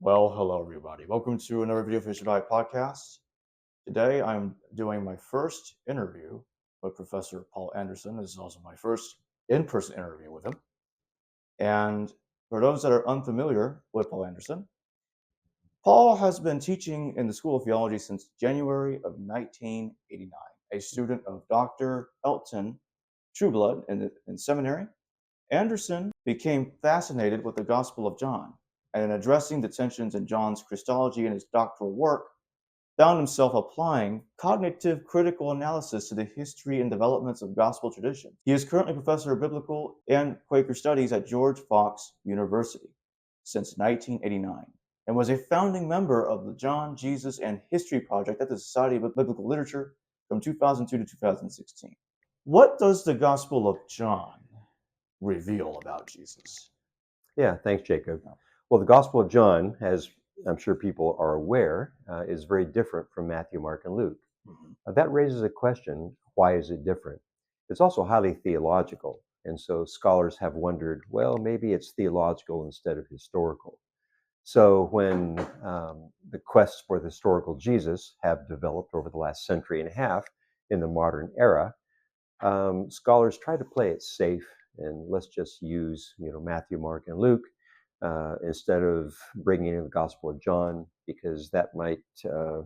Well, hello everybody. Welcome to another video for History Dive podcast. Today I'm doing my first interview with Professor Paul Anderson. This is also my first in-person interview with him. And for those that are unfamiliar with Paul Anderson, Paul has been teaching in the School of Theology since January of 1989, a student of Dr. Elton Trueblood in seminary. Anderson became fascinated with the Gospel of John, and in addressing the tensions in John's Christology in his doctoral work, found himself applying cognitive critical analysis to the history and developments of gospel tradition. He is currently professor of biblical and Quaker studies at George Fox University since 1989, and was a founding member of the John, Jesus, and History Project at the Society of Biblical Literature from 2002 to 2016. What does the Gospel of John reveal about Jesus? Yeah, thanks, Jacob. Well, the Gospel of John, as I'm sure people are aware, is very different from Matthew, Mark, and Luke. That raises a question, why is it different? It's also highly theological, and so scholars have wondered, well, maybe it's theological instead of historical. So when the quests for the historical Jesus have developed over the last century and a half in the modern era, scholars try to play it safe and let's just use, Matthew, Mark, and Luke instead of bringing in the Gospel of John, because that might,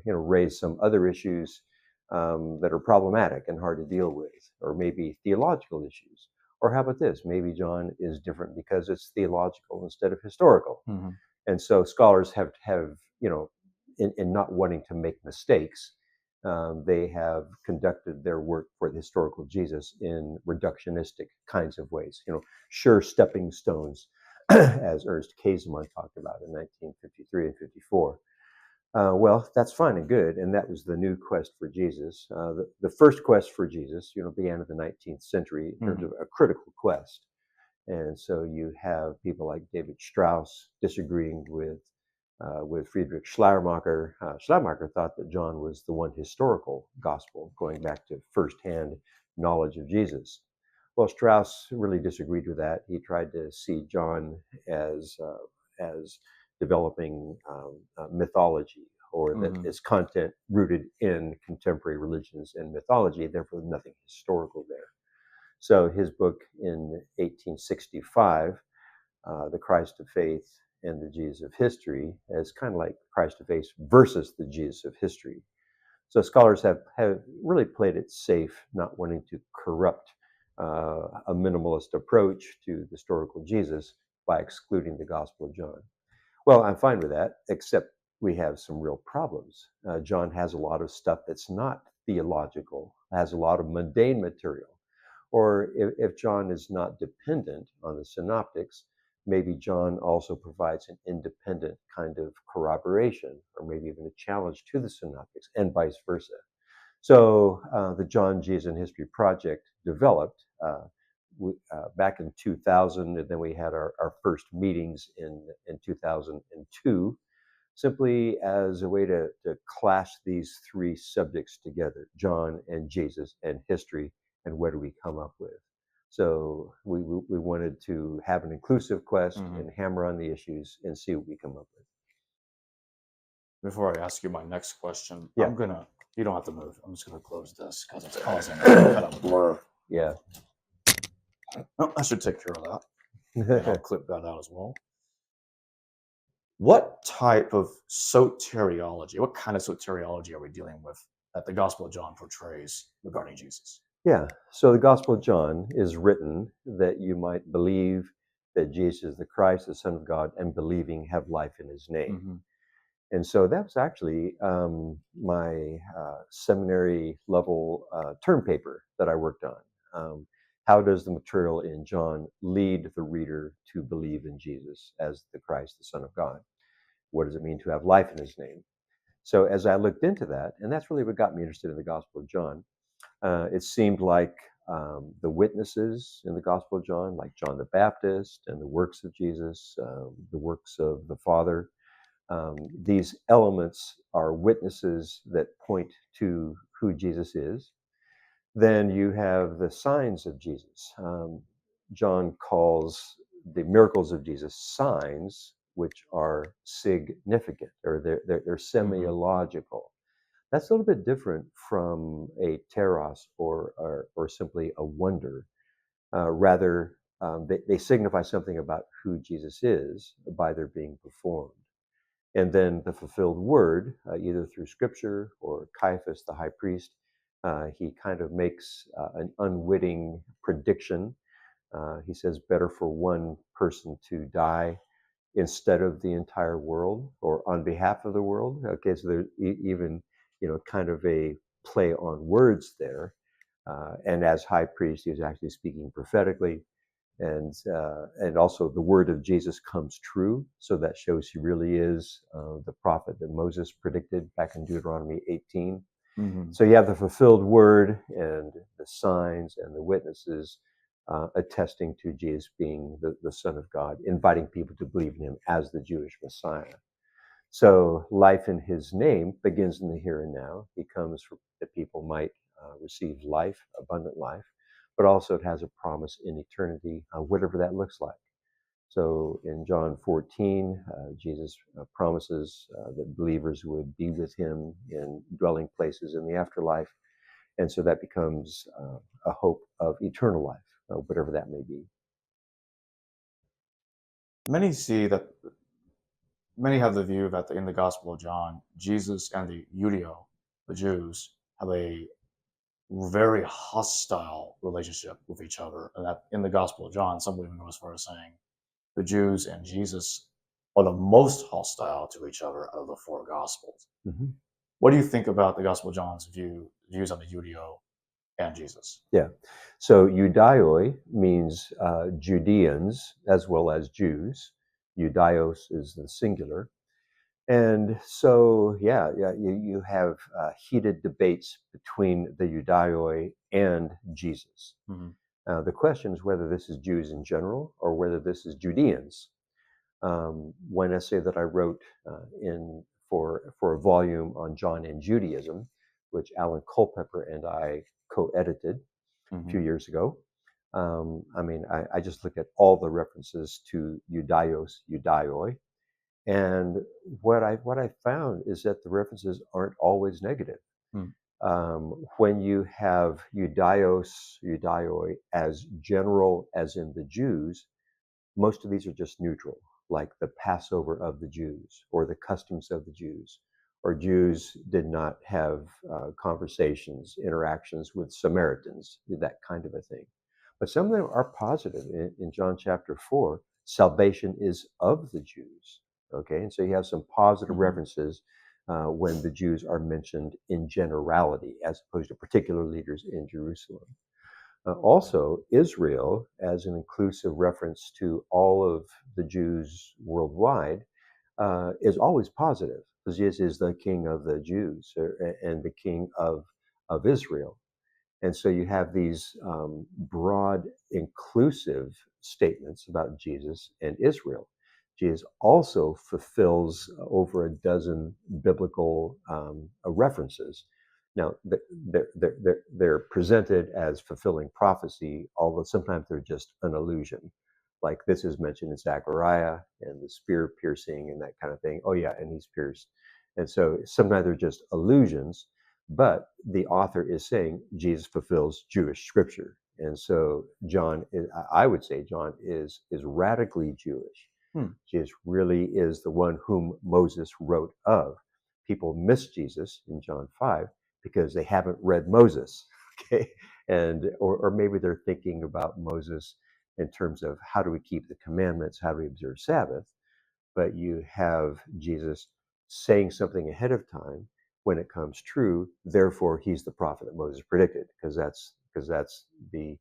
raise some other issues that are problematic and hard to deal with, or maybe theological issues. Or how about this? Maybe John is different because it's theological instead of historical. And so scholars have in not wanting to make mistakes, they have conducted their work for the historical Jesus in reductionistic kinds of ways, sure stepping stones, as Ernst Käsemann talked about in 1953 and 54. Well, that's fine and good, and that was the new quest for Jesus. The first quest for Jesus, began in the 19th century in terms of a critical quest. And so you have people like David Strauss disagreeing with Friedrich Schleiermacher. Schleiermacher thought that John was the one historical gospel, going back to firsthand knowledge of Jesus. Well, Strauss really disagreed with that. He tried to see John as developing mythology, or that its content rooted in contemporary religions and mythology, therefore nothing historical there. So his book in 1865, The Christ of Faith and the Jesus of History, is kind of like Christ of Faith versus the Jesus of History. So scholars have really played it safe, not wanting to corrupt a minimalist approach to the historical Jesus by excluding the Gospel of John. Well, I'm fine with that, except we have some real problems. John has a lot of stuff that's not theological, has a lot of mundane material. Or if John is not dependent on the Synoptics, maybe John also provides an independent kind of corroboration, or maybe even a challenge to the Synoptics, and vice versa. So the John, Jesus, and History Project developed back in 2000, and then we had our first meetings in 2002, simply as a way to clash these three subjects together, John and Jesus and history, and what do we come up with? So we wanted to have an inclusive quest and hammer on the issues and see what we come up with. Before I ask you my next question, Yeah. you don't have to move. I'm just gonna close this because it's causing kind of blur. Yeah. Oh, I should take care of that. And I'll clip that out as well. What type of soteriology, what kind of soteriology are we dealing with that the Gospel of John portrays regarding Jesus? Yeah, so the Gospel of John is written that you might believe that Jesus is the Christ, the Son of God, and believing have life in his name. And so that was actually my seminary level term paper that I worked on. How does the material in John lead the reader to believe in Jesus as the Christ, the Son of God? What does it mean to have life in his name? So as I looked into that, and that's really what got me interested in the Gospel of John, it seemed like the witnesses in the Gospel of John, like John the Baptist and the works of Jesus, the works of the Father, these elements are witnesses that point to who Jesus is. Then you have the signs of Jesus. John calls the miracles of Jesus signs, which are significant, or they're semiological. That's a little bit different from a teros or simply a wonder. Rather, they signify something about who Jesus is by their being performed. And then the fulfilled word, either through scripture or Caiaphas, the high priest, he kind of makes an unwitting prediction. He says, better for one person to die instead of the entire world, or on behalf of the world. Okay, so there's even, kind of a play on words there. And as high priest, he was actually speaking prophetically, and also the word of Jesus comes true. So that shows he really is the prophet that Moses predicted back in Deuteronomy 18. Mm-hmm. So you have the fulfilled word and the signs and the witnesses attesting to Jesus being the Son of God, inviting people to believe in him as the Jewish Messiah. So life in his name begins in the here and now. He comes that people might receive life, abundant life, but also it has a promise in eternity, whatever that looks like. So in John 14, Jesus promises that believers would be with him in dwelling places in the afterlife. And so that becomes a hope of eternal life, whatever that may be. Many have the view that in the Gospel of John, Jesus and the Judeo, the Jews, have a very hostile relationship with each other, and that in the Gospel of John, some even go as far as saying the Jews and Jesus are the most hostile to each other out of the four Gospels. Mm-hmm. What do you think about the Gospel of John's views on the Judeo and Jesus? Yeah. So Judaioi means Judeans as well as Jews. Judaios is the singular. And so, you have heated debates between the Judaioi and Jesus. Mm-hmm. The question is whether this is Jews in general or whether this is Judeans. One essay that I wrote for a volume on John and Judaism, which Alan Culpepper and I co-edited a few years ago. I just look at all the references to Judaios, Judaioi, and what I found is that the references aren't always negative. When you have Judaios, Judaioi as general as in the Jews, most of these are just neutral, like the Passover of the Jews or the customs of the Jews, or Jews did not have conversations, interactions with Samaritans, that kind of a thing. But some of them are positive. In John chapter 4, salvation is of the Jews. Okay, and so you have some positive references when the Jews are mentioned in generality, as opposed to particular leaders in Jerusalem. Also, Israel, as an inclusive reference to all of the Jews worldwide, is always positive, because Jesus is the King of the Jews and the King of Israel. And so you have these broad, inclusive statements about Jesus and Israel. Jesus also fulfills over a dozen biblical references. Now, they're presented as fulfilling prophecy, although sometimes they're just an illusion. Like this is mentioned in Zechariah and the spear piercing and that kind of thing. Oh, yeah, and he's pierced. And so sometimes they're just illusions, but the author is saying Jesus fulfills Jewish scripture. And so I would say John is radically Jewish. Jesus really is the one whom Moses wrote of. People miss Jesus in John 5 because they haven't read Moses, okay? Or maybe they're thinking about Moses in terms of how do we keep the commandments, how do we observe Sabbath, but you have Jesus saying something ahead of time when it comes true. Therefore, he's the prophet that Moses predicted, because that's the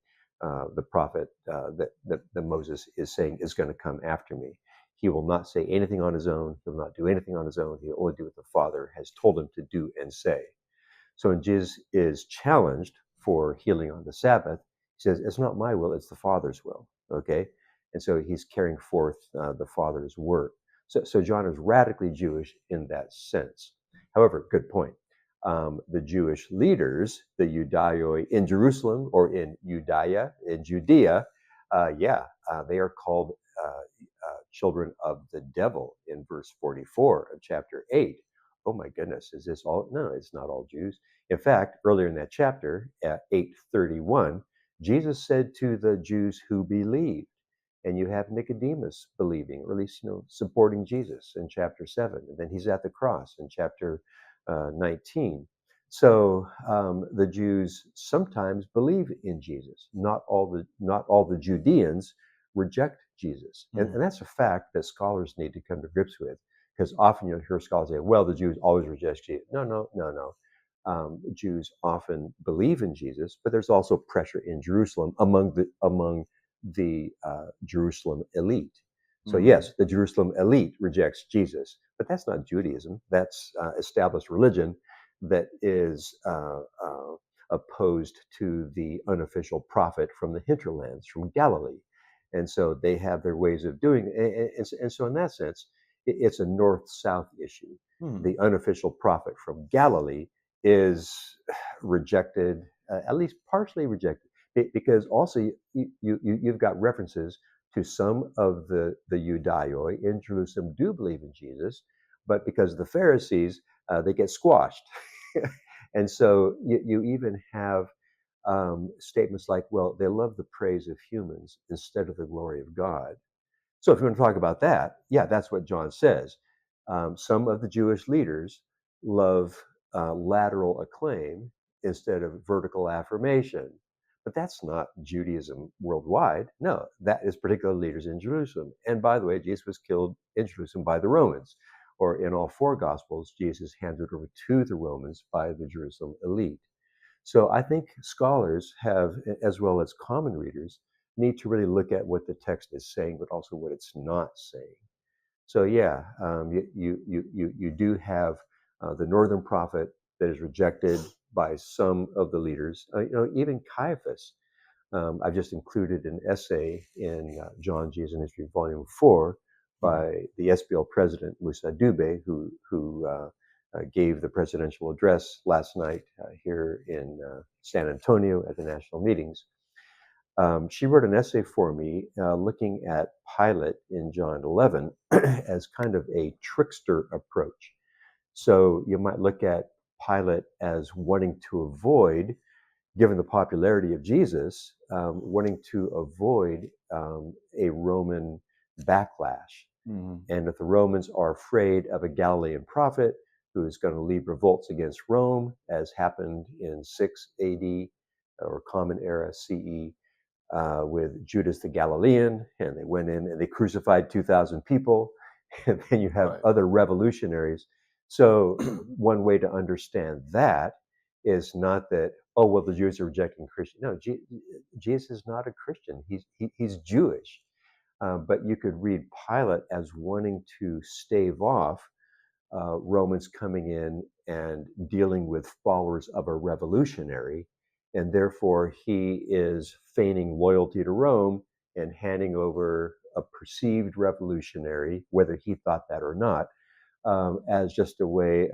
prophet that Moses is saying is going to come after me. He will not say anything on his own. He will not do anything on his own. He'll only do what the Father has told him to do and say. So when Jesus is challenged for healing on the Sabbath, he says, it's not my will, it's the Father's will, okay? And so he's carrying forth the Father's work. So John is radically Jewish in that sense. However, good point. The Jewish leaders, the Judaioi in Jerusalem or in Judea, they are called children of the devil in verse 44 of chapter 8. Oh my goodness, is this all? No, it's not all Jews. In fact, earlier in that chapter, at 8:31, Jesus said to the Jews who believed, and you have Nicodemus believing, or at least supporting Jesus in chapter 7, and then he's at the cross in chapter 19. So the Jews sometimes believe in Jesus. Not all the Judeans reject Jesus, and that's a fact that scholars need to come to grips with. Because often you'll hear scholars say, "Well, the Jews always reject Jesus." No, no, no, no. Jews often believe in Jesus, but there's also pressure in Jerusalem among the Jerusalem elite. So yes, the Jerusalem elite rejects Jesus, but that's not Judaism. That's established religion that is opposed to the unofficial prophet from the hinterlands, from Galilee. And so they have their ways of doing it. And so in that sense, it's a north-south issue. The unofficial prophet from Galilee is rejected, at least partially rejected, because also you've got references to some of the Judaioi in Jerusalem do believe in Jesus, but because of the Pharisees, they get squashed. And so you even have statements like, well, they love the praise of humans instead of the glory of God. So if you want to talk about that, yeah, that's what John says. Some of the Jewish leaders love lateral acclaim instead of vertical affirmation. But that's not Judaism worldwide. No, that is particular leaders in Jerusalem. And by the way, Jesus was killed in Jerusalem by the Romans, or in all four Gospels, Jesus handed over to the Romans by the Jerusalem elite. So I think scholars have, as well as common readers, need to really look at what the text is saying, but also what it's not saying. So yeah, you do have the northern prophet that is rejected by some of the leaders. Even Caiaphas. I've just included an essay in John, Jesus, and History, Volume 4, by the SBL president Musa Dube, who gave the presidential address last night here in San Antonio at the national meetings. She wrote an essay for me looking at Pilate in John 11 as kind of a trickster approach. So you might look at Pilate as wanting to avoid, given the popularity of Jesus, wanting to avoid a Roman backlash. And if the Romans are afraid of a Galilean prophet who is going to lead revolts against Rome, as happened in 6 AD or Common Era CE, with Judas the Galilean, and they went in and they crucified 2,000 people. And then you have other revolutionaries. So one way to understand that is not that, oh, well, the Jews are rejecting Christian. No, Jesus is not a Christian. He's Jewish. But you could read Pilate as wanting to stave off Romans coming in and dealing with followers of a revolutionary, and therefore he is feigning loyalty to Rome and handing over a perceived revolutionary, whether he thought that or not, as just a way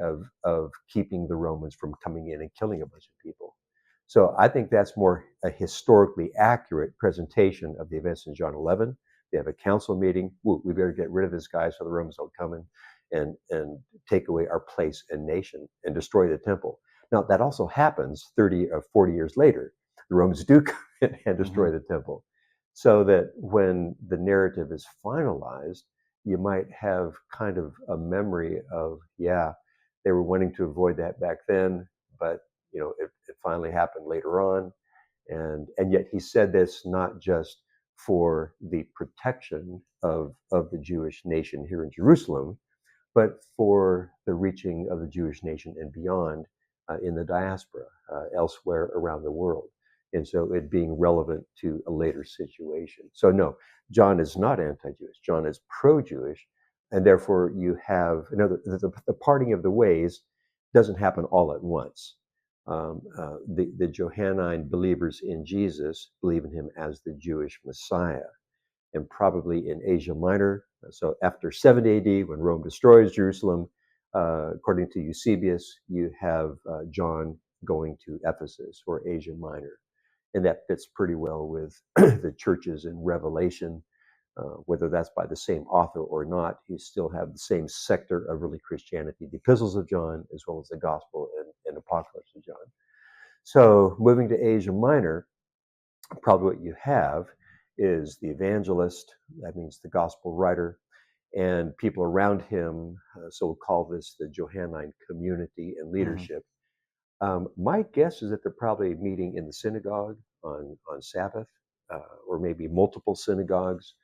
of keeping the Romans from coming in and killing a bunch of people. So I think that's more a historically accurate presentation of the events in John 11. They have a council meeting. Ooh, we better get rid of this guy so the Romans don't come in and take away our place and nation and destroy the temple. Now, that also happens 30 or 40 years later. The Romans do come in and destroy the temple. So that when the narrative is finalized, you might have kind of a memory of, yeah, they were wanting to avoid that back then, but it finally happened later on. And yet he said this not just for the protection of the Jewish nation here in Jerusalem, but for the reaching of the Jewish nation and beyond in the diaspora, elsewhere around the world. And so it being relevant to a later situation. So no, John is not anti-Jewish. John is pro-Jewish. And therefore you have, the parting of the ways doesn't happen all at once. The Johannine believers in Jesus believe in him as the Jewish Messiah. And probably in Asia Minor. So after 70 AD, when Rome destroys Jerusalem, according to Eusebius, you have John going to Ephesus or Asia Minor. And that fits pretty well with the churches in Revelation, whether that's by the same author or not, you still have the same sector of early Christianity, the epistles of John, as well as the gospel and apocalypse of John. So moving to Asia Minor, probably what you have is the evangelist, that means the gospel writer, and people around him. So we'll call this the Johannine community and leadership. My guess is that they're probably meeting in the synagogue on Sabbath, or maybe multiple synagogues,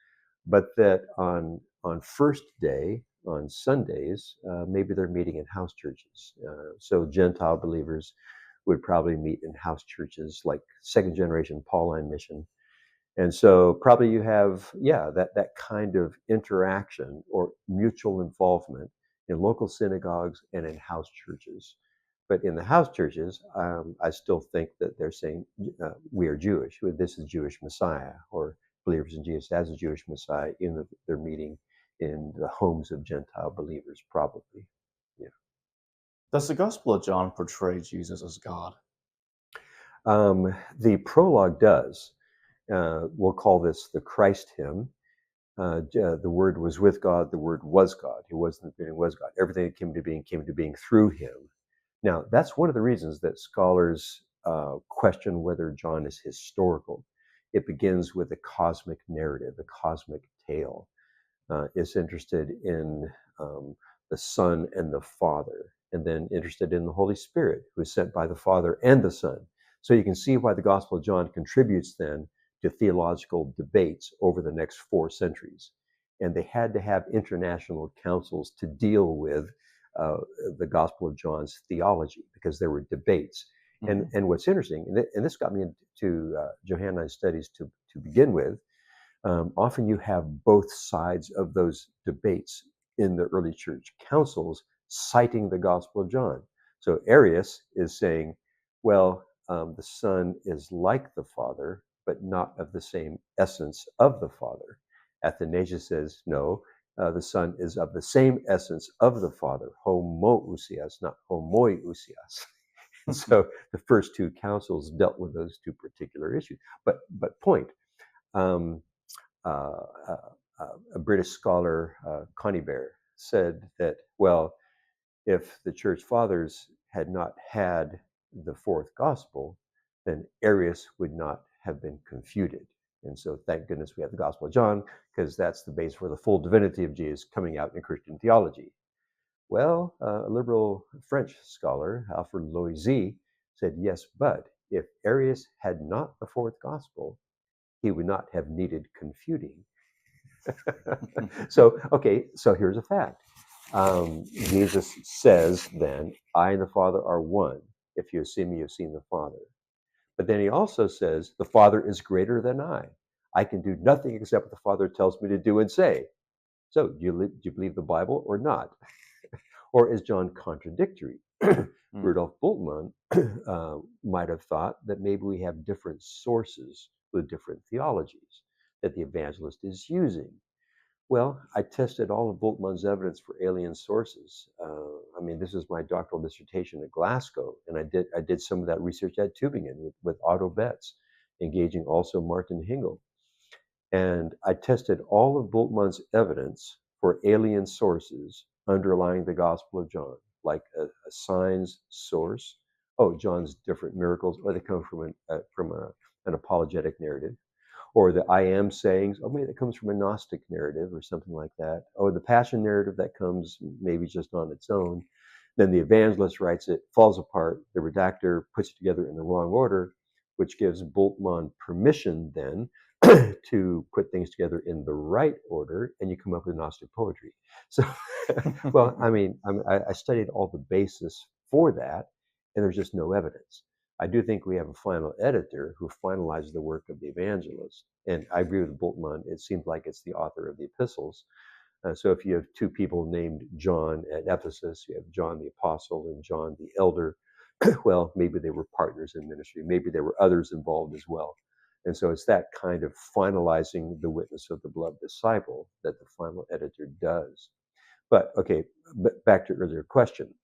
but that on first day, on Sundays, maybe they're meeting in house churches. So Gentile believers would probably meet in house churches like second generation Pauline mission. And so probably you have, that kind of interaction or mutual involvement in local synagogues and in house churches. But in the house churches, I still think that they're saying, we are Jewish. This is Jewish Messiah, or believers in Jesus as a Jewish Messiah, even if they're meeting in the homes of Gentile believers, probably. Yeah. Does the Gospel of John portray Jesus as God? The prologue does. We'll call this the Christ hymn. The Word was with God, the Word was God. He was in the beginning, was God. Everything that came into being through him. Now, that's one of the reasons that scholars question whether John is historical. It begins with a cosmic narrative, a cosmic tale. Is interested in the Son and the Father, and then interested in the Holy Spirit, who is sent by the Father and the Son. So you can see why the Gospel of John contributes then to theological debates over the next 4 centuries. And they had to have international councils to deal with the Gospel of John's theology, because there were debates. And what's interesting, and this got me into Johannine studies to begin with, often you have both sides of those debates in the early church councils citing the Gospel of John. So Arius is saying, well, the Son is like the Father, but not of the same essence of the Father. Athanasius says, no, the Son is of the same essence of the Father, homoousias, not homoiousias. So the first 2 councils dealt with those 2 particular issues. But point, um, a British scholar, Connie Bear, said that, well, if the church fathers had not had the 4th gospel, then Arius would not have been confuted. And so thank goodness we have the Gospel of John, because that's the base for the full divinity of Jesus coming out in Christian theology. Well, a liberal French scholar, Alfred Loisy, said, yes, but if Arius had not the 4th gospel, he would not have needed confuting. So here's a fact. Jesus says then, I and the Father are one. If you have seen me, you've seen the Father. But then he also says, the Father is greater than I. I can do nothing except what the Father tells me to do and say. So do you believe the Bible or not? Or is John contradictory? Rudolf Bultmann might have thought that maybe we have different sources with different theologies that the evangelist is using. Well, I tested all of Bultmann's evidence for alien sources. This is my doctoral dissertation at Glasgow, and I did some of that research at Tübingen with Otto Betz, engaging also Martin Hingel. And I tested all of Bultmann's evidence for alien sources underlying the Gospel of John, like a signs source. Oh, John's different miracles, or they come from an apologetic narrative. Or the I am sayings, maybe that comes from a Gnostic narrative or something like that. Or the Passion narrative that comes maybe just on its own. Then the evangelist writes it, falls apart. The redactor puts it together in the wrong order, which gives Bultmann permission then to put things together in the right order, and you come up with Gnostic poetry. So, well, I studied all the basis for that, and there's just no evidence. I do think we have a final editor who finalized the work of the evangelist. And I agree with Bultmann. It seems like it's the author of the epistles. So if you have 2 people named John at Ephesus, you have John the Apostle and John the Elder, well, maybe they were partners in ministry. Maybe there were others involved as well. And so it's that kind of finalizing the witness of the beloved disciple that the final editor does. But back to your earlier question.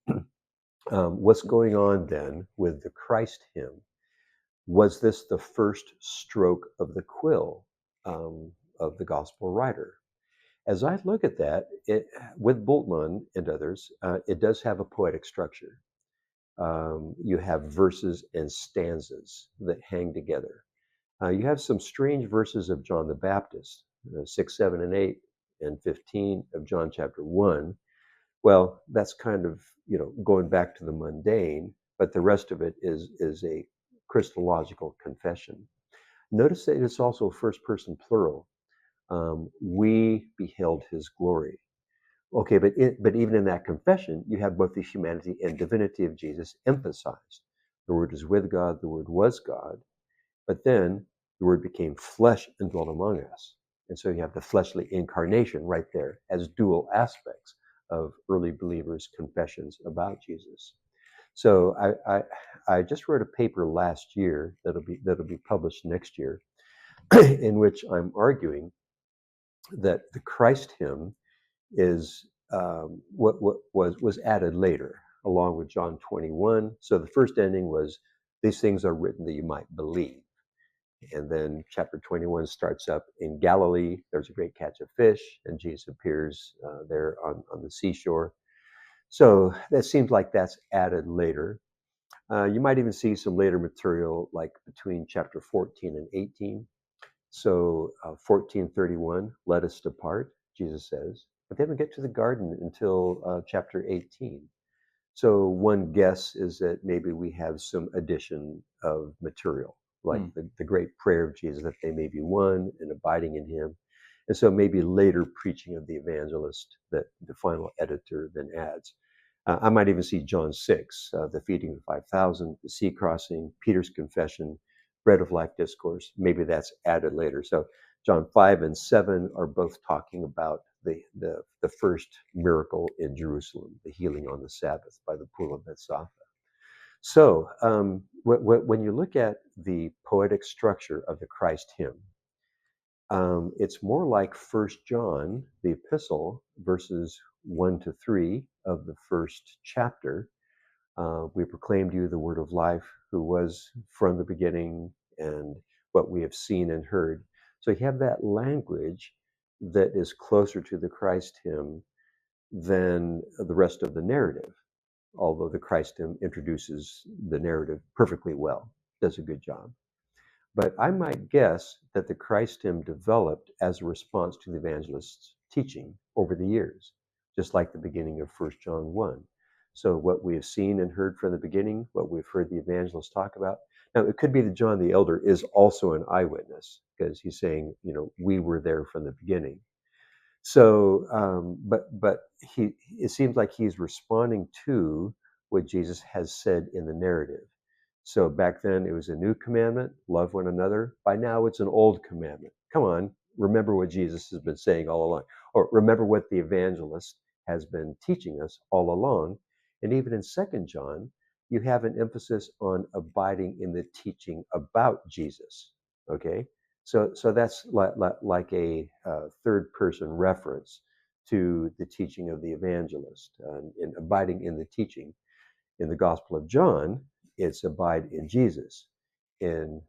What's going on then with the Christ hymn? Was this the first stroke of the quill? of the gospel writer. As I look at that, with Bultmann and others, it does have a poetic structure. You have verses and stanzas that hang together. You have some strange verses of John the Baptist, 6, 7, and 8, and 15 of John chapter 1. Well, that's kind of, going back to the mundane, but the rest of it is a Christological confession. Notice that it's also first person plural. We beheld his glory. Okay, but even in that confession, you have both the humanity and divinity of Jesus emphasized. The Word is with God, the Word was God, but then the Word became flesh and dwelt among us. And so you have the fleshly incarnation right there as dual aspects of early believers' confessions about Jesus. So I just wrote a paper last year that'll be published next year, in which I'm arguing that the Christ hymn is what was added later, along with John 21. So the first ending was, "These things are written that you might believe." And then chapter 21 starts up in Galilee. There's a great catch of fish, and Jesus appears there on the seashore. So that seems like that's added later. You might even see some later material, like between chapter 14 and 18. So 14:31, "Let us depart," Jesus says. But they don't get to the garden until chapter 18. So one guess is that maybe we have some addition of material, like the great prayer of Jesus, that they may be one and abiding in him. And so maybe later preaching of the evangelist that the final editor then adds. I might even see John 6, the feeding of 5,000, the sea crossing, Peter's confession, bread of life discourse. Maybe that's added later. So John 5 and 7 are both talking about the first miracle in Jerusalem, the healing on the Sabbath by the pool of Bethesda. So when you look at the poetic structure of the Christ hymn, it's more like First John, the epistle, verses 1 to 3 of the first chapter. We proclaimed you the word of life, who was from the beginning, and what we have seen and heard. So you have that language that is closer to the Christ hymn than the rest of the narrative, although the Christ hymn introduces the narrative perfectly well, does a good job. But I might guess that the Christ hymn developed as a response to the evangelist's teaching over the years, just like the beginning of 1 John 1. So what we have seen and heard from the beginning, what we've heard the evangelist talk about. Now, it could be that John the Elder is also an eyewitness, because he's saying, we were there from the beginning. So, but it seems like he's responding to what Jesus has said in the narrative. So back then it was a new commandment, love one another. By now it's an old commandment. Come on, remember what Jesus has been saying all along, or remember what the evangelist has been teaching us all along. And even in 2 John, you have an emphasis on abiding in the teaching about Jesus. Okay, so that's like a third person reference to the teaching of the evangelist, in abiding in the teaching. In the Gospel of John, it's abide in Jesus. In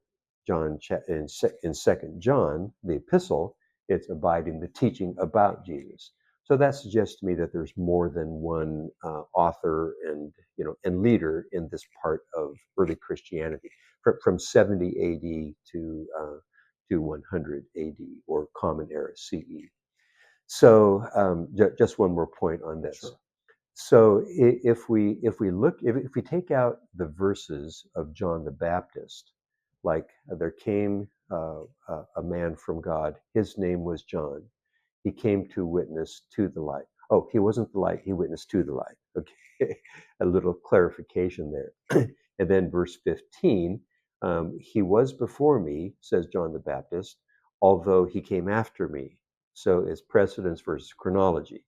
in 2 John, the epistle, it's abide in the teaching about Jesus. So that suggests to me that there's more than one author and leader in this part of early Christianity, from 70 A.D. to 100 A.D. or Common Era CE. So just one more point on this. Sure. So if we take out the verses of John the Baptist, like there came a man from God, his name was John. He came to witness to the light. Oh, he wasn't the light, he witnessed to the light. Okay, a little clarification there. And then verse 15, he was before me, says John the Baptist, although he came after me. So it's precedence versus chronology.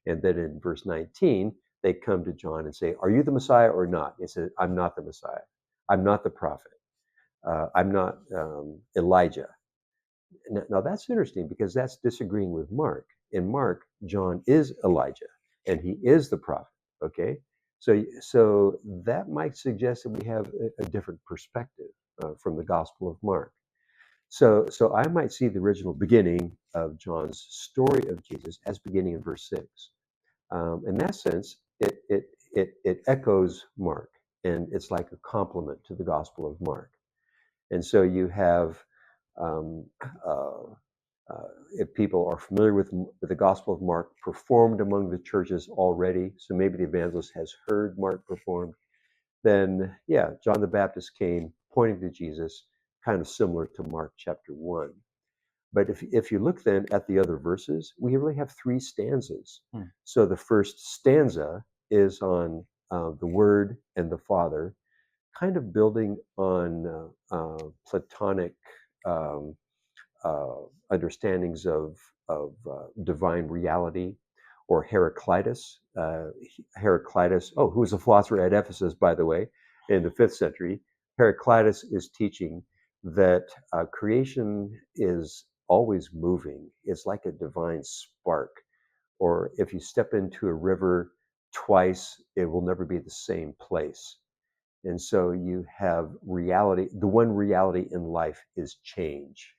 And then in verse 19, they come to John and say, "Are you the Messiah or not?" He says, "I'm not the Messiah. I'm not the prophet. I'm not Elijah." Now that's interesting, because that's disagreeing with Mark. In Mark, John is Elijah and he is the prophet. Okay, so that might suggest that we have a different perspective from the Gospel of Mark. So I might see the original beginning of John's story of Jesus as beginning in verse 6. In that sense, it echoes Mark, and it's like a complement to the Gospel of Mark. And so you have, um, uh, if people are familiar with the Gospel of Mark, performed among the churches already, so maybe the evangelist has heard Mark performed, then yeah, John the Baptist came pointing to Jesus, kind of similar to Mark chapter 1. But if you look then at the other verses, we really have three stanzas. So the first stanza is on the Word and the Father, kind of building on Platonic um, uh, understandings of divine reality, or Heraclitus. Heraclitus, who was a philosopher at Ephesus, by the way, in the 5th century. Heraclitus is teaching that creation is always moving. It's like a divine spark. Or if you step into a river twice, it will never be the same place. And so you have reality. The one reality in life is change.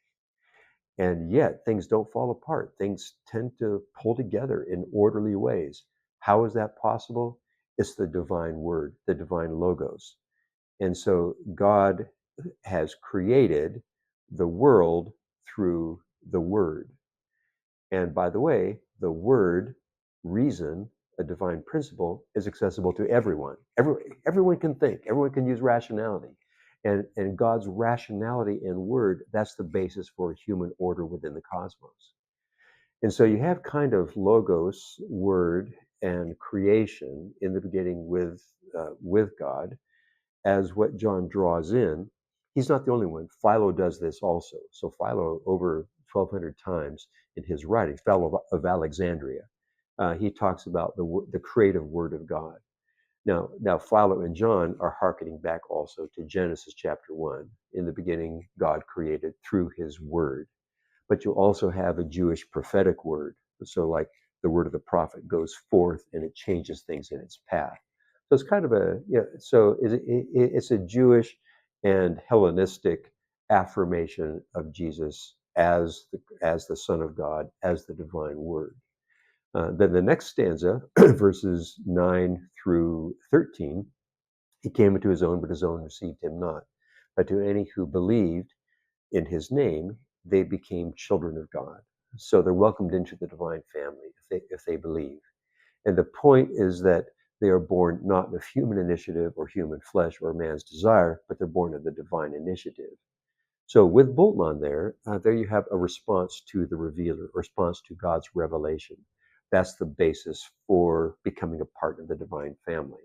And yet things don't fall apart. Things tend to pull together in orderly ways. How is that possible? It's the divine word, the divine logos. And so God has created the world through the word. And by the way, the word, reason, a divine principle, is accessible to everyone. Everyone can think, everyone can use rationality. And God's rationality and word, that's the basis for human order within the cosmos. And so you have kind of logos, word, and creation in the beginning with God as what John draws in. He's not the only one. Philo does this also. So Philo, over 1,200 times in his writings, Philo of Alexandria, he talks about the creative word of God. Now Philo and John are hearkening back also to Genesis chapter 1. In the beginning, God created through his word. But you also have a Jewish prophetic word. So like the word of the prophet goes forth and it changes things in its path. So it's kind of it's a Jewish and Hellenistic affirmation of Jesus as the Son of God, as the divine word. Then the next stanza, verses 9 through 13, he came into his own, but his own received him not. But to any who believed in his name, they became children of God. So they're welcomed into the divine family if they believe. And the point is that they are born not of human initiative or human flesh or man's desire, but they're born of the divine initiative. So with Bultmann there you have a response to the revealer, a response to God's revelation. That's the basis for becoming a part of the divine family.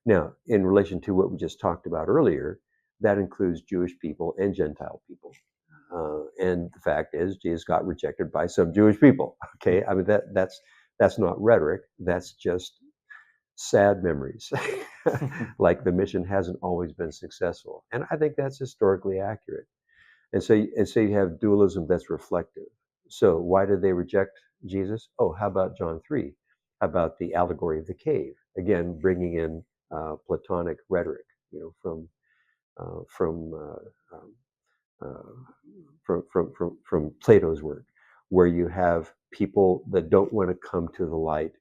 Now, in relation to what we just talked about earlier, that includes Jewish people and Gentile people. And the fact is, Jesus got rejected by some Jewish people. Okay, I mean that's not rhetoric. That's just sad memories. Like the mission hasn't always been successful, and I think that's historically accurate. And so you have dualism that's reflective. So why did they reject Jesus? Oh, how about John 3? How about the allegory of the cave? Again, bringing in Platonic rhetoric, from uh, from uh, um, from Plato's work, where you have people that don't want to come to the light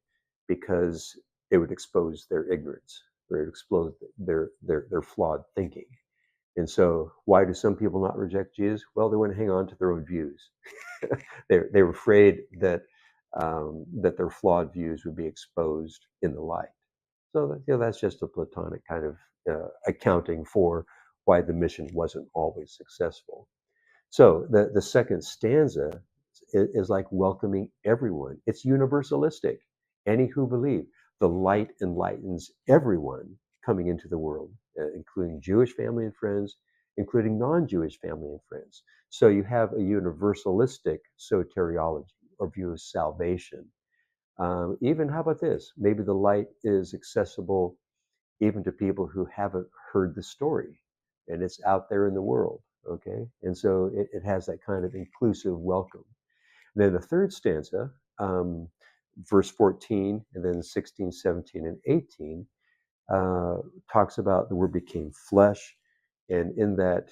because it would expose their ignorance, or it would expose their flawed thinking. And so, why do some people not reject Jesus? Well, they want to hang on to their own views. They're afraid that their flawed views would be exposed in the light. So that's just a Platonic kind of accounting for why the mission wasn't always successful. So the second stanza is like welcoming everyone. It's universalistic. Any who believe. The light enlightens everyone coming into the world, including Jewish family and friends, including non-Jewish family and friends. So you have a universalistic soteriology, or view of salvation. Even, how about this? Maybe the light is accessible even to people who haven't heard the story, and it's out there in the world. Okay, and so it has that kind of inclusive welcome. And then the third stanza, verse 14, and then 16, 17, and 18, talks about the word became flesh, and in that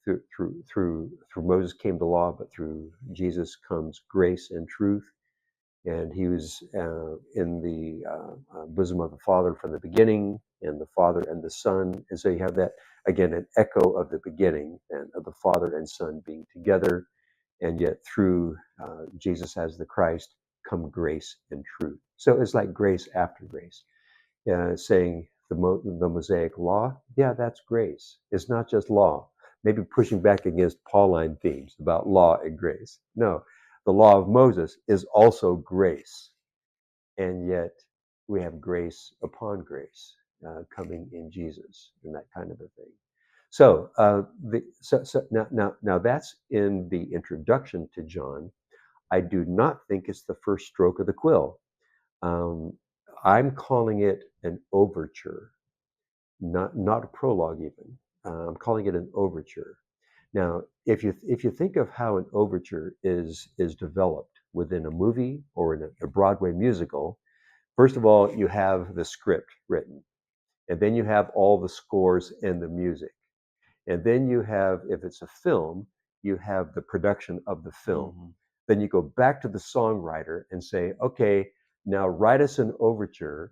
through Moses came the law, but through Jesus comes grace and truth. And he was in the bosom of the Father from the beginning, and the Father and the Son. And so you have that, again, an echo of the beginning and of the Father and Son being together. And yet through Jesus as the Christ come grace and truth. So it's like grace after grace. Saying the Mosaic law, yeah, that's grace. It's not just law. Maybe pushing back against Pauline themes about law and grace. No, the law of Moses is also grace. And yet we have grace upon grace coming in Jesus and that kind of a thing. So, now that's in the introduction to John. I do not think it's the first stroke of the quill. I'm calling it an overture, not a prologue even. I'm calling it an overture. Now, if you think of how an overture is developed within a movie or in a Broadway musical, first of all, you have the script written, and then you have all the scores and the music. And then you have, if it's a film, you have the production of the film. Mm-hmm. Then you go back to the songwriter and say, okay, now write us an overture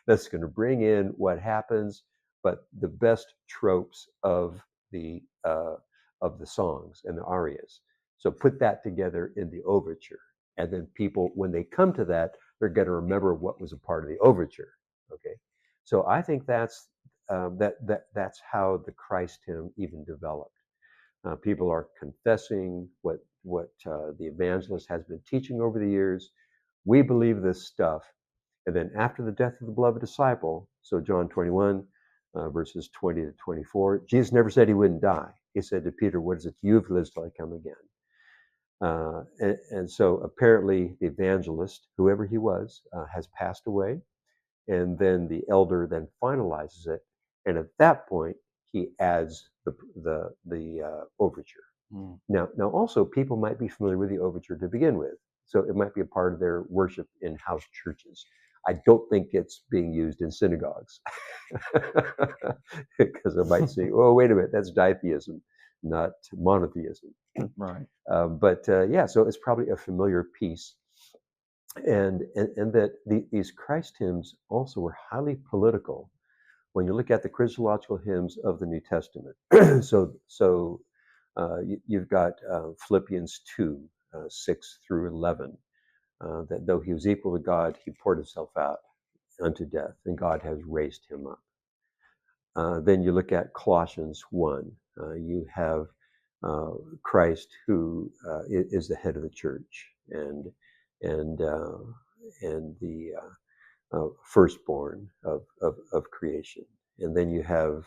that's going to bring in what happens, but the best tropes of the songs and the arias. So put that together in the overture, and then people, when they come to that, they're going to remember what was a part of the overture. Okay, so I think that's how the Christ hymn even developed. People are confessing what the evangelist has been teaching over the years. We believe this stuff. And then after the death of the beloved disciple, so John 21, verses 20 to 24, Jesus never said he wouldn't die. He said to Peter, what is it you've lived till I come again? And so apparently the evangelist, whoever he was, has passed away. And then the elder then finalizes it. And at that point, he adds the overture. Mm. Now also people might be familiar with the overture to begin with. So it might be a part of their worship in house churches. I don't think it's being used in synagogues because I might say, oh, wait a minute, that's ditheism, not monotheism. Right. Yeah, so it's probably a familiar piece. And that these Christ hymns also were highly political. When you look at the Christological hymns of the New Testament, you've got Philippians 2, 6 through 11, that though he was equal to God, he poured himself out unto death, and God has raised him up. Then you look at Colossians 1. You have Christ, who is the head of the church, and the firstborn of creation. And then you have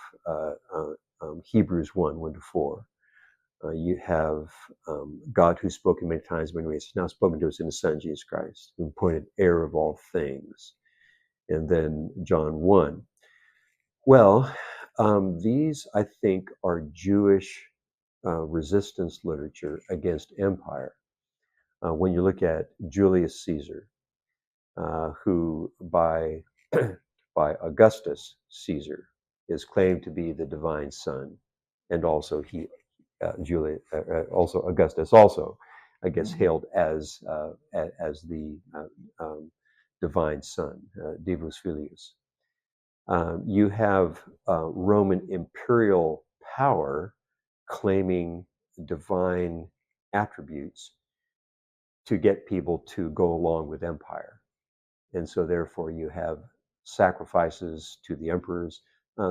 Hebrews 1, 1 to 4. You have God who's spoken many times, many ways, now spoken to us in his Son, Jesus Christ, who appointed heir of all things. And then John 1. Well, these, I think, are Jewish resistance literature against empire. When you look at Julius Caesar, who by Augustus Caesar is claimed to be the divine son, and also also Augustus also, I guess, hailed as the divine son, Divus Filius. You have Roman imperial power claiming divine attributes to get people to go along with empire. And so therefore you have sacrifices to the emperors.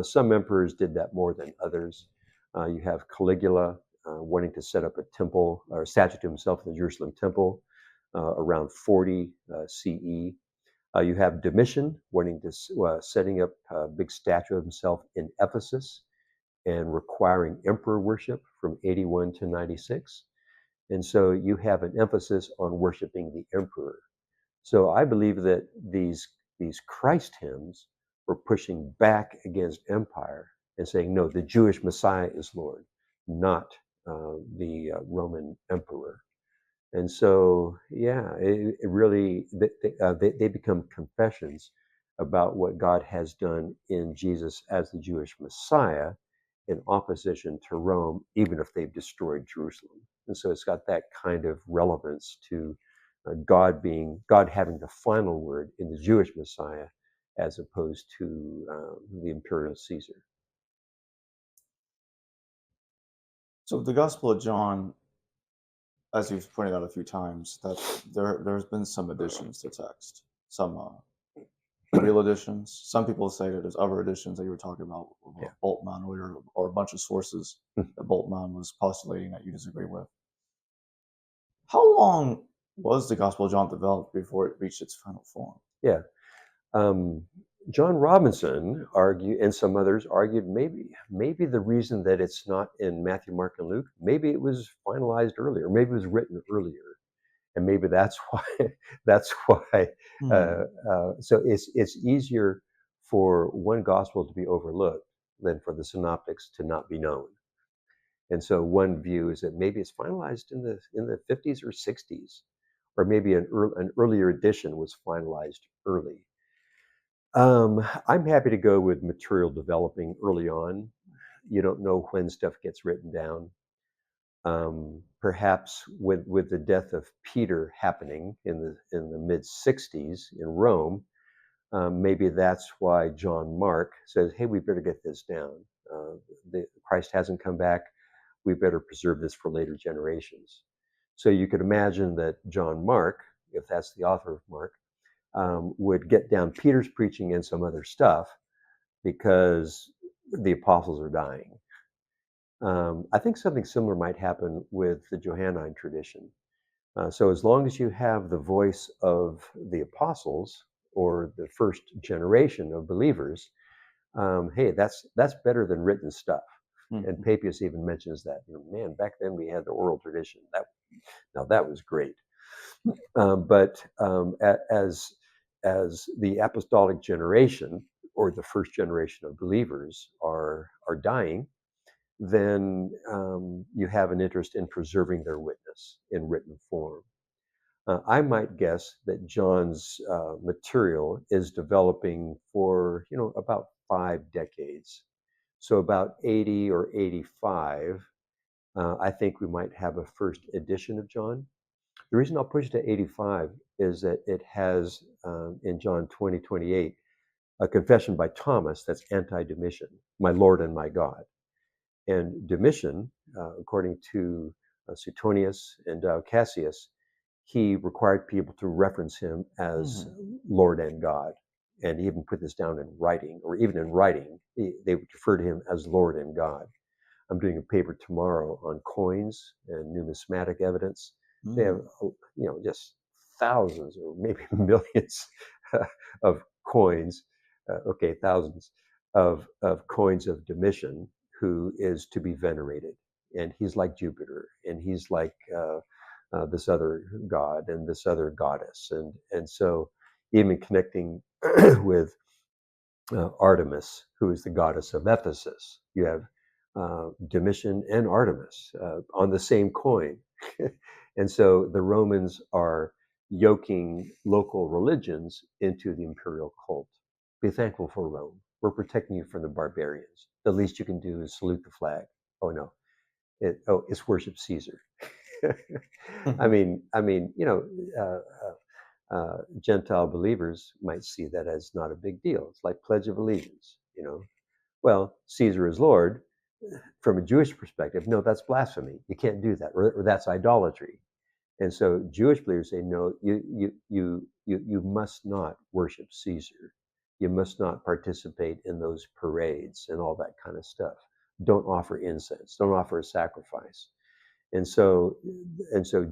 Some emperors did that more than others. You have Caligula wanting to set up a temple or a statue to himself in the Jerusalem temple around 40 CE. You have Domitian wanting to setting up a big statue of himself in Ephesus and requiring emperor worship from 81 to 96. And so you have an emphasis on worshiping the emperor. So I believe that these Christ hymns were pushing back against empire and saying, no, the Jewish Messiah is Lord, not the Roman emperor. And so, yeah, it really, they become confessions about what God has done in Jesus as the Jewish Messiah. in opposition to Rome, even if they've destroyed Jerusalem. And so it's got that kind of relevance to God having the final word in the Jewish Messiah, as opposed to the imperial Caesar. So the Gospel of John, as you've pointed out a few times, that there's been some additions to text, some real additions. Some people say that there's other additions that you were talking about, Yeah. Boltmann or a bunch of sources that Boltmann was postulating that you disagree with. How long was the Gospel of John developed before it reached its final form? Yeah. John Robinson argued, and some others argued, maybe the reason that it's not in Matthew, Mark, and Luke, maybe it was finalized earlier, maybe it was written earlier, and maybe that's why. That's why. So it's easier for one gospel to be overlooked than for the synoptics to not be known. And so one view is that maybe it's finalized in the 50s or 60s, or maybe an earlier edition was finalized early. I'm happy to go with material developing early on. You don't know when stuff gets written down. Perhaps with the death of Peter happening in the mid 60s in Rome, maybe that's why John Mark says, "Hey, we better get this down. Christ hasn't come back. We better preserve this for later generations." So you could imagine that John Mark, if that's the author of Mark, would get down Peter's preaching and some other stuff because the apostles are dying. I think something similar might happen with the Johannine tradition. So as long as you have the voice of the apostles or the first generation of believers, hey, that's better than written stuff. And Papias even mentions that. Man, back then we had the oral tradition. That was great. But as the apostolic generation or the first generation of believers are dying, then you have an interest in preserving their witness in written form. I might guess that John's material is developing for about 5 decades. So about 80 or 85, I think we might have a first edition of John. The reason I'll push it to 85 is that it has in John 20:28 a confession by Thomas that's anti-Domitian, my Lord and my God. And Domitian, according to Suetonius and Cassius, he required people to reference him as Lord and God. And he even put this down in writing, or even in writing, they would refer to him as Lord and God. I'm doing a paper tomorrow on coins and numismatic evidence. They have, just thousands or maybe millions of coins. Thousands of coins of Domitian, who is to be venerated, and he's like Jupiter, and he's like this other god and this other goddess, and so even connecting with Artemis, who is the goddess of Ephesus, you have Domitian and Artemis on the same coin. And so the Romans are yoking local religions into the imperial cult. Be thankful for Rome. We're protecting you from the barbarians. The least you can do is salute the flag. Oh no, it's worship Caesar. I mean, Gentile believers might see that as not a big deal. It's like Pledge of Allegiance. Well, Caesar is Lord. From a Jewish perspective, no, that's blasphemy. You can't do that, or that's idolatry. And so Jewish believers say, no, you must not worship Caesar. You must not participate in those parades and all that kind of stuff. Don't offer incense. Don't offer a sacrifice. And so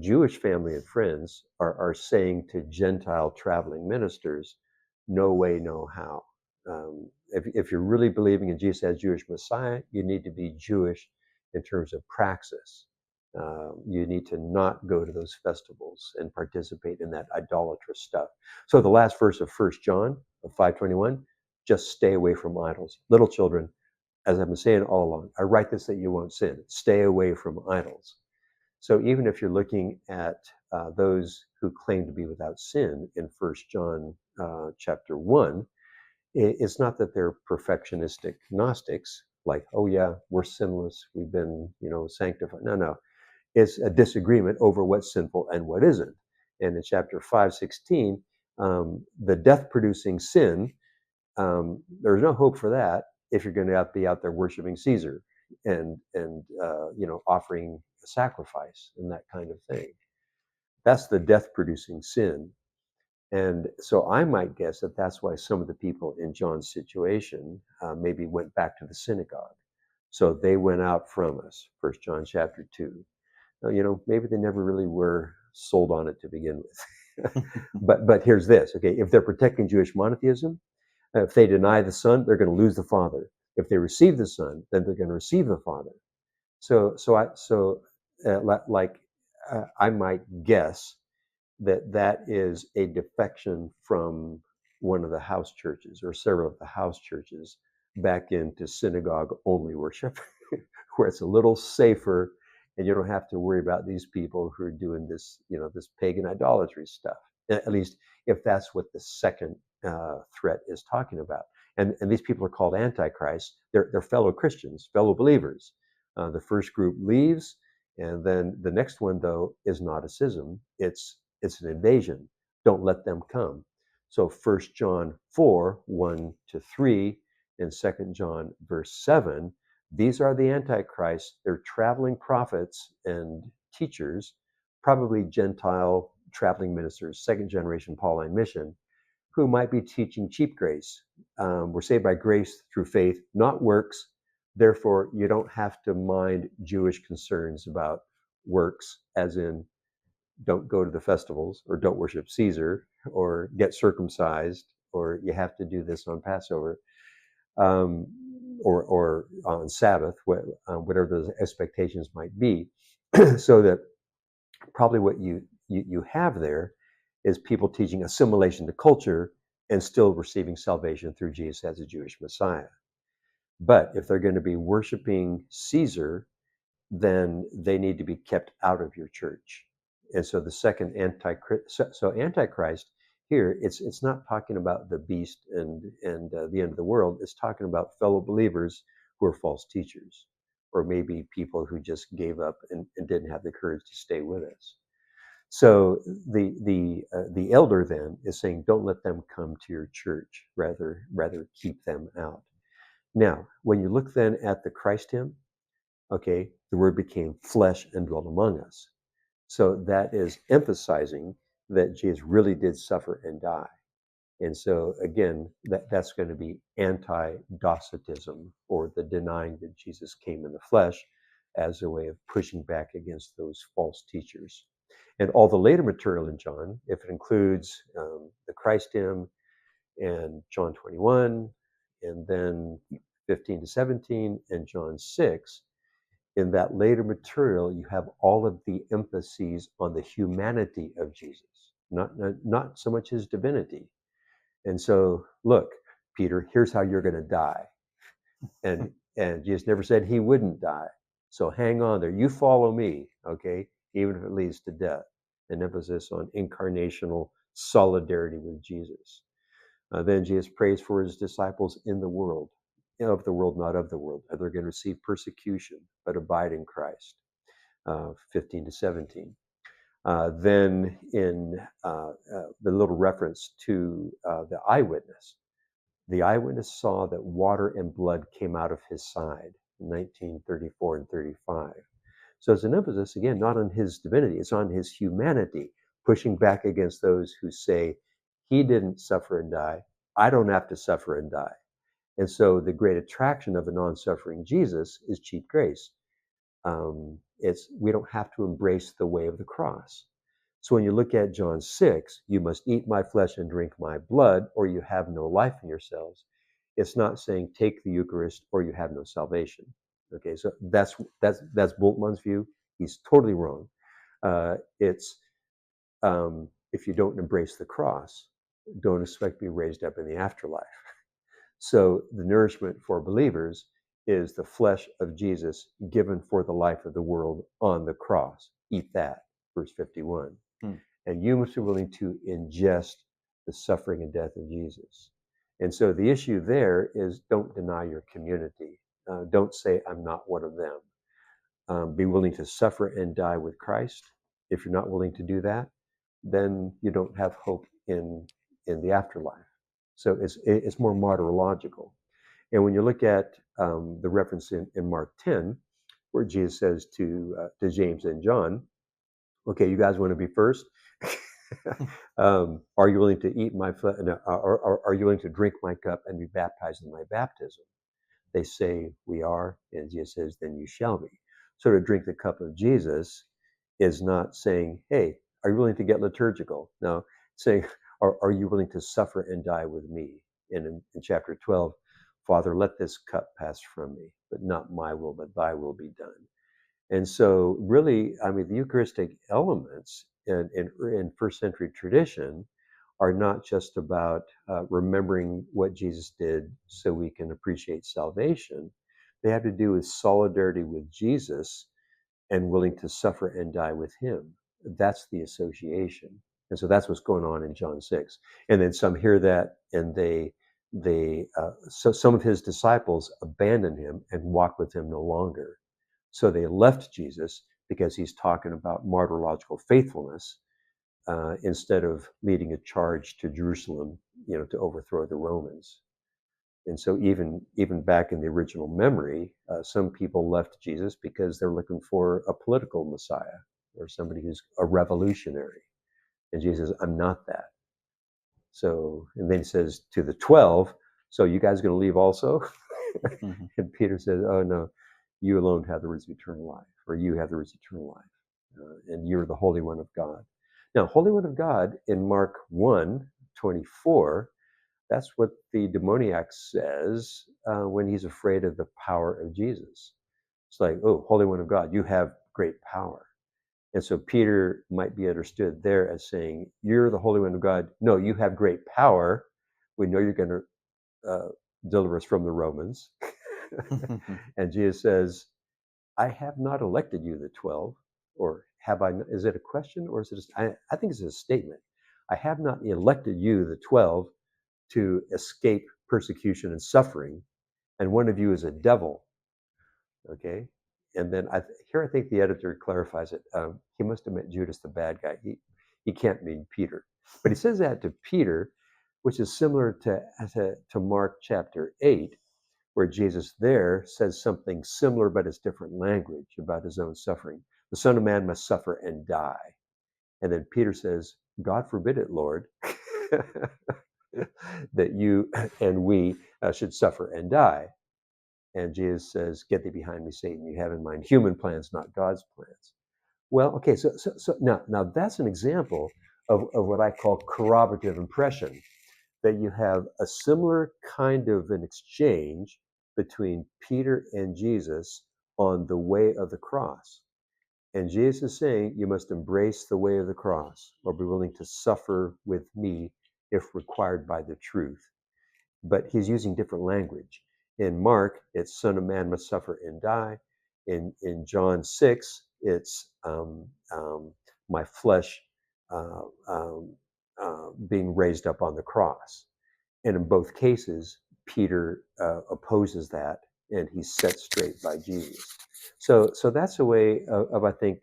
Jewish family and friends are saying to Gentile traveling ministers, no way, no how. If you're really believing in Jesus as Jewish Messiah, you need to be Jewish in terms of praxis. You need to not go to those festivals and participate in that idolatrous stuff. So the last verse of 1 John of 5:21, just stay away from idols. Little children, as I've been saying all along, I write this that you won't sin. Stay away from idols. So even if you're looking at those who claim to be without sin in 1 John chapter 1, it's not that they're perfectionistic Gnostics. like, oh yeah, we're sinless, we've been, sanctified. No. It's a disagreement over what's sinful and what isn't. And in chapter 5:16, the death-producing sin, there's no hope for that if you're going to be out there worshiping Caesar and offering a sacrifice and that kind of thing. That's the death-producing sin. And so I might guess that that's why some of the people in John's situation maybe went back to the synagogue. So they went out from us, 1 John chapter 2. Maybe they never really were sold on it to begin with. but here's this, okay? If they're protecting Jewish monotheism, if they deny the Son, they're going to lose the Father. If they receive the Son, then they're going to receive the Father. I might guess that is a defection from one of the house churches or several of the house churches back into synagogue only worship, where it's a little safer and you don't have to worry about these people who are doing this, this pagan idolatry stuff. At least if that's what the second threat is talking about. And these people are called antichrist. They're fellow Christians, fellow believers. The first group leaves, and then the next one, though, is not a schism. It's an invasion. Don't let them come. So 1 John 4, 1-3, and 2 John verse 7, these are the antichrists. They're traveling prophets and teachers, probably Gentile traveling ministers, second generation Pauline mission, who might be teaching cheap grace. We're saved by grace through faith, not works. Therefore, you don't have to mind Jewish concerns about works, as in don't go to the festivals or don't worship Caesar or get circumcised or you have to do this on Passover or on Sabbath, whatever those expectations might be. So that probably what you have there is people teaching assimilation to culture and still receiving salvation through Jesus as a Jewish Messiah. But if they're going to be worshiping Caesar, then they need to be kept out of your church. And so the second antichrist, so antichrist here, it's not talking about the beast and the end of the world. It's talking about fellow believers who are false teachers, or maybe people who just gave up and didn't have the courage to stay with us. So the elder then is saying, don't let them come to your church. Rather keep them out. Now, when you look then at the Christ hymn, okay, the word became flesh and dwelt among us. So that is emphasizing that Jesus really did suffer and die. And so again, that's going to be anti-Docetism, or the denying that Jesus came in the flesh, as a way of pushing back against those false teachers. And all the later material in John, if it includes the Christ hymn and John 21, and then 15-17 and John 6, in that later material, you have all of the emphases on the humanity of Jesus, not so much his divinity. And so, look, Peter, here's how you're going to die. And Jesus never said he wouldn't die. So hang on there. You follow me, okay, even if it leads to death. An emphasis on incarnational solidarity with Jesus. Then Jesus prays for his disciples in the world, of the world, not of the world. They're going to receive persecution, but abide in Christ. 15-17. Then in the little reference to the eyewitness saw that water and blood came out of his side, 19:34 and 35. So it's an emphasis, again, not on his divinity, it's on his humanity, pushing back against those who say, he didn't suffer and die, I don't have to suffer and die. And so the great attraction of the non-suffering Jesus is cheap grace. We don't have to embrace the way of the cross. So when you look at John 6, you must eat my flesh and drink my blood, or you have no life in yourselves. It's not saying take the Eucharist or you have no salvation. Okay, so that's Bultmann's view. He's totally wrong. It's if you don't embrace the cross, don't expect to be raised up in the afterlife. So the nourishment for believers is the flesh of Jesus given for the life of the world on the cross. Eat that, verse 51. And you must be willing to ingest the suffering and death of Jesus. And so the issue there is don't deny your community. Don't say, I'm not one of them. Be willing to suffer and die with Christ. If you're not willing to do that, then you don't have hope in the afterlife. So it's more martyrological. And when you look at the reference in Mark 10, where Jesus says to James and John, okay, you guys want to be first? Are you willing to eat my flesh? Or are you willing to drink my cup and be baptized in my baptism? They say, we are. And Jesus says, then you shall be. So to drink the cup of Jesus is not saying, hey, are you willing to get liturgical? No, saying, are you willing to suffer and die with me? And in chapter 12, Father, let this cup pass from me, but not my will, but thy will be done. And so really, I mean, the Eucharistic elements in first century tradition are not just about remembering what Jesus did so we can appreciate salvation. They have to do with solidarity with Jesus and willing to suffer and die with him. That's the association. And so that's what's going on in John 6. And then some hear that and so some of his disciples abandon him and walk with him no longer. So they left Jesus because he's talking about martyrological faithfulness instead of leading a charge to Jerusalem, to overthrow the Romans. And so even back in the original memory, some people left Jesus because they're looking for a political Messiah or somebody who's a revolutionary. And Jesus says, I'm not that. So, and then he says to the 12, so you guys going to leave also? Mm-hmm. And Peter says, oh no, you alone have the words of eternal life, or you have the words of eternal life, and you're the Holy One of God. Now, Holy One of God in Mark 1:24, that's what the demoniac says when he's afraid of the power of Jesus. It's like, oh, Holy One of God, you have great power. And so Peter might be understood there as saying, you're the Holy One of God. No, you have great power. We know you're going to deliver us from the Romans. And Jesus says, I have not elected you the 12, or have I? Is it a question, or is it? I think it's a statement. I have not elected you the 12 to escape persecution and suffering, and one of you is a devil. Okay, and then I think the editor clarifies it. He must have meant Judas, the bad guy. He can't mean Peter, but he says that to Peter, which is similar to Mark chapter 8. Where Jesus there says something similar, but it's different language about his own suffering. The Son of Man must suffer and die. And then Peter says, God forbid it, Lord, that you and we should suffer and die. And Jesus says, get thee behind me, Satan. You have in mind human plans, not God's plans. Well, okay, so now that's an example of what I call corroborative impression, that you have a similar kind of an exchange between Peter and Jesus on the way of the cross. And Jesus is saying, you must embrace the way of the cross or be willing to suffer with me if required by the truth. But he's using different language. In Mark, it's Son of Man must suffer and die. In John 6, it's my flesh uh, um, being raised up on the cross. And in both cases, Peter opposes that, and he's set straight by Jesus. So that's a way of I think,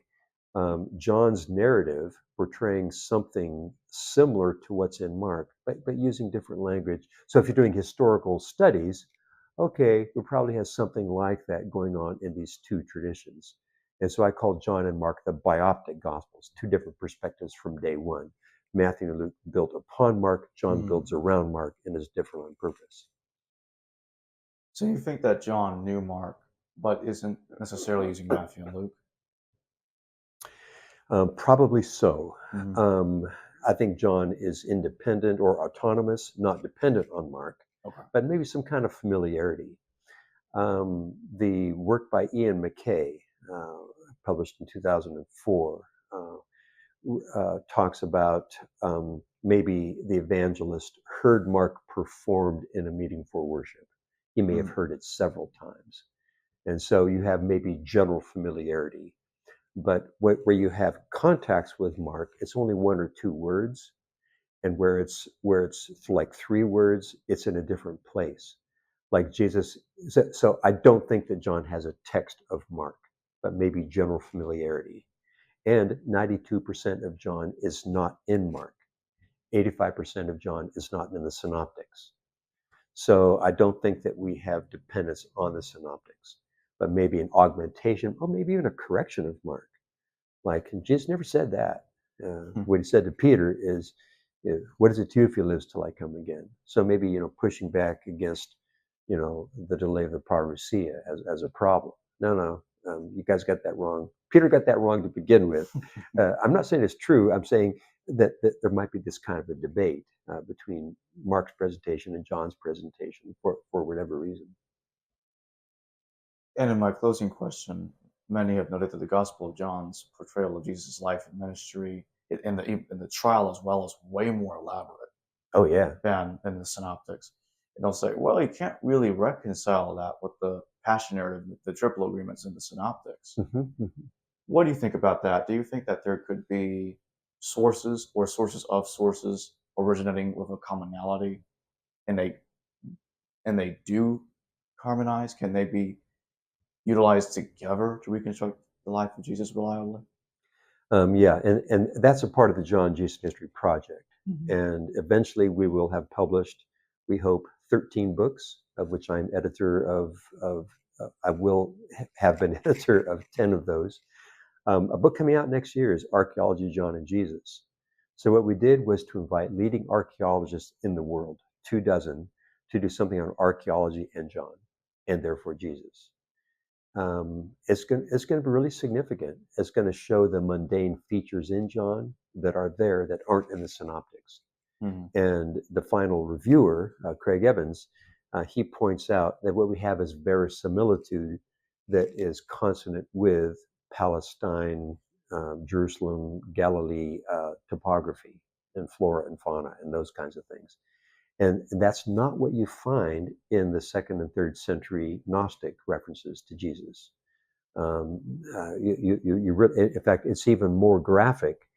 John's narrative portraying something similar to what's in Mark, but using different language. So if you're doing historical studies, okay, we probably has something like that going on in these two traditions. And so I call John and Mark the bioptic gospels, two different perspectives from day one. Matthew and Luke built upon Mark, John builds around Mark and is different on purpose. So you think that John knew Mark, but isn't necessarily using Matthew and Luke? Probably so. Mm-hmm. I think John is independent or autonomous, not dependent on Mark, Okay. but maybe some kind of familiarity. The work by Ian McKay, published in 2004, talks about maybe the evangelist heard Mark performed in a meeting for worship. He may have heard it several times. And so you have maybe general familiarity. But where you have contacts with Mark, it's only one or two words. And where it's like three words, it's in a different place. Like Jesus, so I don't think that John has a text of Mark, but maybe general familiarity. And 92% of John is not in Mark. 85% of John is not in the Synoptics. So I don't think that we have dependence on the Synoptics, but maybe an augmentation, or maybe even a correction of Mark. Like Jesus never said that. What he said to Peter is, "What is it to you if he lives till I come again?" So maybe pushing back against the delay of the parousia as a problem. No, you guys got that wrong. Peter got that wrong to begin with. I'm not saying it's true. I'm saying that there might be this kind of a debate between Mark's presentation and John's presentation for whatever reason. And in my closing question, many have noted that the Gospel of John's portrayal of Jesus' life and ministry in the trial as well is way more elaborate Oh yeah. than in the Synoptics. And they'll say, well, you can't really reconcile that with the passion narrative, the triple agreements in the Synoptics. Mm-hmm. What do you think about that? Do you think that there could be sources or sources of sources originating with a commonality, and they do harmonize? Can they be utilized together to reconstruct the life of Jesus reliably? Yeah, and that's a part of the John Jesus Ministry Project. Mm-hmm. And eventually we will have published, we hope, 13 books, of which I'm editor of I will have been editor of 10 of those. A book coming out next year is Archaeology, John and Jesus. So what we did was to invite leading archaeologists in the world, 24, to do something on archaeology and John, and therefore Jesus. It's going to be really significant. It's going to show the mundane features in John that are there that aren't in the Synoptics. Mm-hmm. And the final reviewer, Craig Evans, he points out that what we have is verisimilitude that is consonant with Palestine, Jerusalem, Galilee topography and flora and fauna and those kinds of things. And that's not what you find in the 2nd and 3rd century Gnostic references to Jesus. In fact, it's even more graphic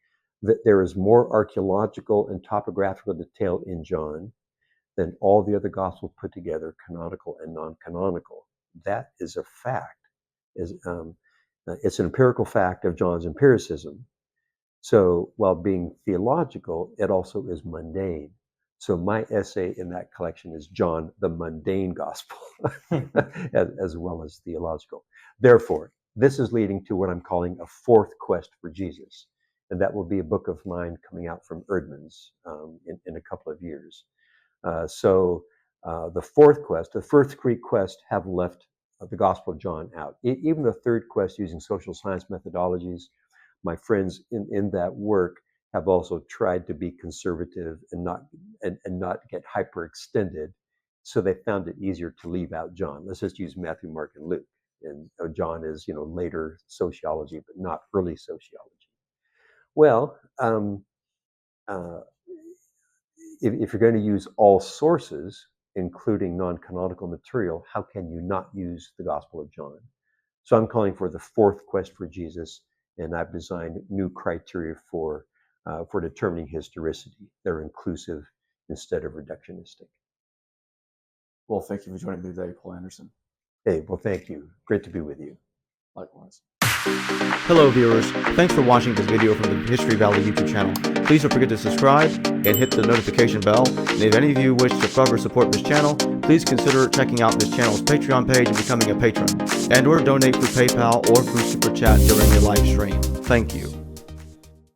that there is more archaeological and topographical detail in John than all the other Gospels put together, canonical and non-canonical. That is a fact. It's an empirical fact of John's empiricism. So while being theological, it also is mundane. So my essay in that collection is John, the mundane gospel, as well as theological. Therefore, this is leading to what I'm calling a fourth quest for Jesus. And that will be a book of mine coming out from Erdman's in a couple of years. So the fourth quest, the first three quests have left the Gospel of John out. Even the third quest using social science methodologies, my friends in that work have also tried to be conservative and not get hyperextended. So they found it easier to leave out John. Let's just use Matthew, Mark, and Luke. And John is, later sociology, but not early sociology. Well, if you're going to use all sources, including non-canonical material, how can you not use the Gospel of John? So I'm calling for the fourth quest for Jesus, and I've designed new criteria for determining historicity. They're inclusive instead of reductionistic. Well, thank you for joining me today, Paul Anderson. Hey, well, thank you. Great to be with you. Likewise. Hello viewers, thanks for watching this video from the History Valley YouTube channel. Please don't forget to subscribe and hit the notification bell. And if any of you wish to further support this channel, please consider checking out this channel's Patreon page and becoming a patron, and or donate through PayPal or through Super Chat during your live stream. Thank you.